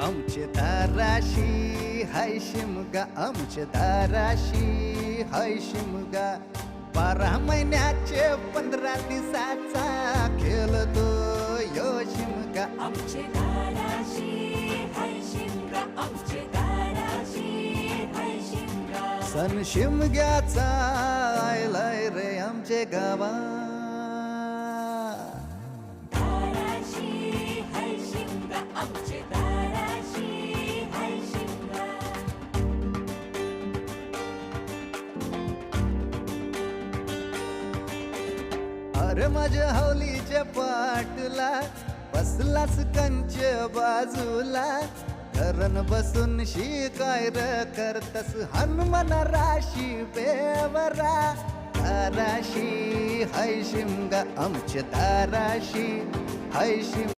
आमचे दाराशी हाय शिमगा, आमचे दाराशी हाय शिमगा. 12 महिन्याचे 15 दिवसाचा खेळतो यो शिमगा. आमचे दाराशी हाय शिमगा, आमचे दाराशी हाय शिमगा. सण शिमग्याचा आयलाय रे आमचे गावा. दाराशी हाय शिमगा, आमचे दाराशी हाय शिमगा. अरे माझ्या हौलीच्या पाटला बसलास कंच बाजूला. धरण बसून शिकाय र करतस हनुमान राशी बेवरा. दाराशी हाय शिमगा, आमच्या दाराशी हाय शिमगा.